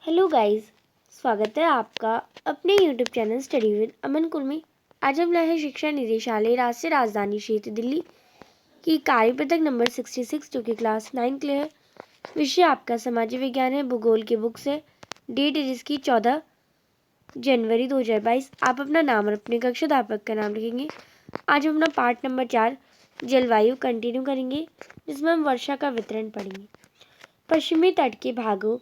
Hello guys, स्वागत है आपका अपने यूट्यूब चैनल स्टडी विद अमन कुल में। आज हम लाए हैं शिक्षा निदेशालय राष्ट्रीय राजधानी क्षेत्र दिल्ली की कार्यपत्रक नंबर 66 जो कि क्लास 9 के लिए है। विषय आपका सामाजिक विज्ञान है, भूगोल की बुक से। डेट है जिसकी 14 जनवरी 2022। आप अपना नाम और अपने कक्षा अध्यापक का नाम लिखेंगे। आज हम अपना पार्ट नंबर 4 जलवायु कंटिन्यू करेंगे, जिसमें हम वर्षा का वितरण पढ़ेंगे। पश्चिमी तट के भागों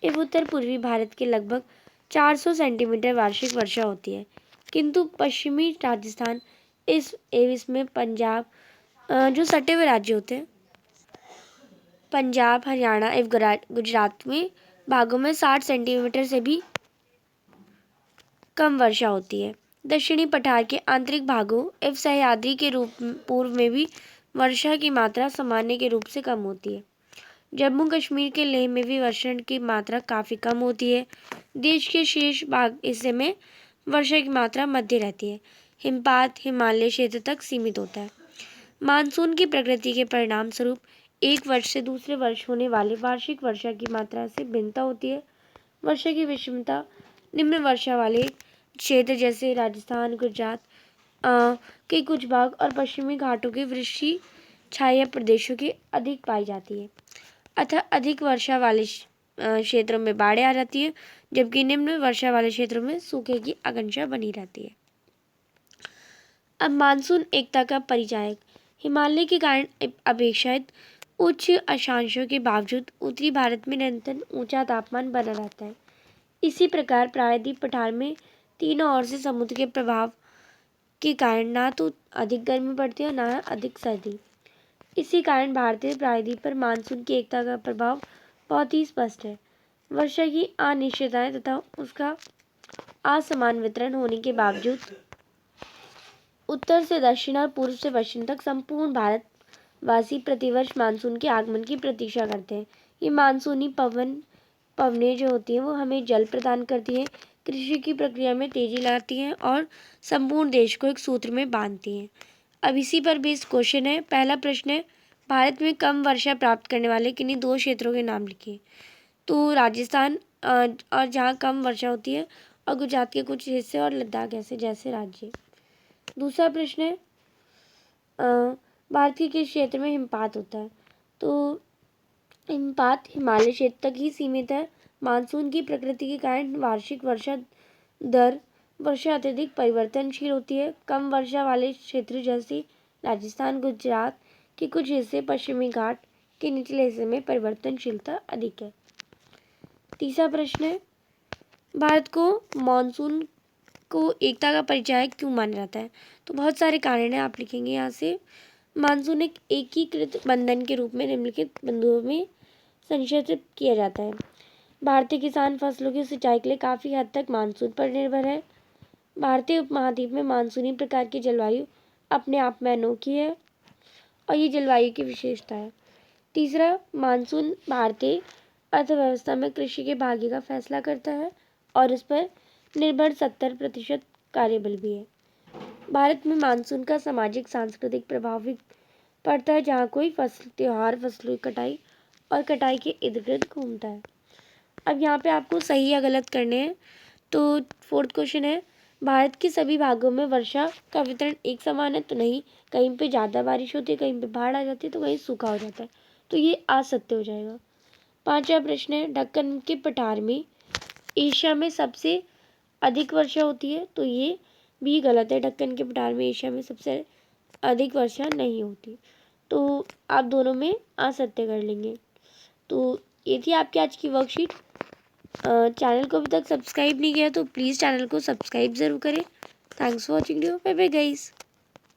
एवं उत्तर पूर्वी भारत के लगभग 400 सेंटीमीटर वार्षिक वर्षा होती है, किंतु पश्चिमी राजस्थान इसमें पंजाब जो सटे हुए राज्य होते हैं, पंजाब, हरियाणा एवं गुजरात में भागों में 60 सेंटीमीटर से भी कम वर्षा होती है। दक्षिणी पठार के आंतरिक भागों एवं सह्याद्री के पूर्व में भी वर्षा की मात्रा सामान्य के रूप से कम होती है। जम्मू कश्मीर के लेह में भी वर्षा की मात्रा काफ़ी कम होती है। देश के शेष भाग हिस्से में वर्षा की मात्रा मध्य रहती है। हिमपात हिमालय क्षेत्र तक सीमित होता है। मानसून की प्रकृति के परिणाम स्वरूप एक वर्ष से दूसरे वर्ष होने वाले वार्षिक वर्षा की मात्रा से भिन्नता होती है। वर्षा की विषमता निम्न वर्षा वाले क्षेत्र जैसे राजस्थान, गुजरात के कुछ भाग और पश्चिमी घाटों के वृष्टि छाया प्रदेशों के अधिक पाई जाती है। अतः अधिक वर्षा वाले क्षेत्रों में बाढ़ें आ जाती है, जबकि निम्न वर्षा वाले क्षेत्रों में सूखे की आशंका बनी रहती है। अब मानसून एकता का परिचायक। हिमालय के कारण अपेक्षाकृत उच्च अक्षांशों के बावजूद उत्तरी भारत में निरंतर ऊंचा तापमान बना रहता है। इसी प्रकार प्रायद्वीप पठार में तीनों ओर से समुद्र के प्रभाव के कारण ना तो अधिक गर्मी पड़ती है और ना अधिक सर्दी। इसी कारण भारतीय प्रायद्वीप पर मानसून की एकता का प्रभाव बहुत ही स्पष्ट है। वर्षा की अनिश्चितताएं तथा उसका असमान वितरण होने के बावजूद उत्तर से दक्षिण और पूर्व से पश्चिम तक संपूर्ण भारतवासी प्रतिवर्ष मानसून के आगमन की प्रतीक्षा करते हैं। ये मानसूनी पवनें जो होती हैं वो हमें जल प्रदान करती हैं, कृषि की प्रक्रिया में तेजी लाती हैं और संपूर्ण देश को एक सूत्र में बांधती हैं। अब इसी पर बेस्ड क्वेश्चन है। पहला प्रश्न है, भारत में कम वर्षा प्राप्त करने वाले किन्हीं दो क्षेत्रों के नाम लिखिए। तो राजस्थान और जहाँ कम वर्षा होती है, और गुजरात के कुछ हिस्से और लद्दाख ऐसे जैसे राज्य। दूसरा प्रश्न है, भारत के किस क्षेत्र में हिमपात होता है। तो हिमपात हिमालय क्षेत्र तक ही सीमित है। मानसून की प्रकृति के कारण वार्षिक वर्षा अत्यधिक परिवर्तनशील होती है। कम वर्षा वाले क्षेत्र जैसे राजस्थान, गुजरात के कुछ हिस्से, पश्चिमी घाट के निचले हिस्से में परिवर्तनशीलता अधिक है। तीसरा प्रश्न है, भारत को मानसून को एकता का परिचायक क्यों माना जाता है। तो बहुत सारे कारण हैं, आप लिखेंगे यहाँ से। मानसून एक एकीकृत बंधन के रूप में निम्नलिखित बिंदुओं में संक्षेपित किया जाता है। भारतीय किसान फसलों की सिंचाई के लिए काफ़ी हद तक मानसून पर निर्भर है। भारतीय उपमहाद्वीप में मानसूनी प्रकार की जलवायु अपने आप में अनोखी है और ये जलवायु की विशेषता है। तीसरा, मानसून भारतीय अर्थव्यवस्था में कृषि के भाग्य का फैसला करता है और इस पर निर्भर 70% कार्यबल भी है। भारत में मानसून का सामाजिक सांस्कृतिक प्रभाव भी पड़ता है, जहाँ कोई त्योहार फसलों की कटाई और कटाई के इर्द गिर्द घूमता है। अब यहाँ पे आपको सही या गलत करने हैं। तो फोर्थ क्वेश्चन है, भारत के सभी भागों में वर्षा का वितरण एक समान है। तो नहीं, कहीं पे ज़्यादा बारिश होती है, कहीं पे बाढ़ आ जाती है, तो कहीं सूखा हो जाता है। तो ये असत्य हो जाएगा। पांचवा प्रश्न है, दक्कन के पठार में एशिया में सबसे अधिक वर्षा होती है। तो ये भी गलत है। दक्कन के पठार में एशिया में सबसे अधिक वर्षा नहीं होती। तो आप दोनों में असत्य कर लेंगे। तो ये थी आपकी आज की वर्कशीट। चैनल को अभी तक सब्सक्राइब नहीं किया तो प्लीज़ चैनल को सब्सक्राइब ज़रूर करें। Thanks for watching video. Bye bye guys.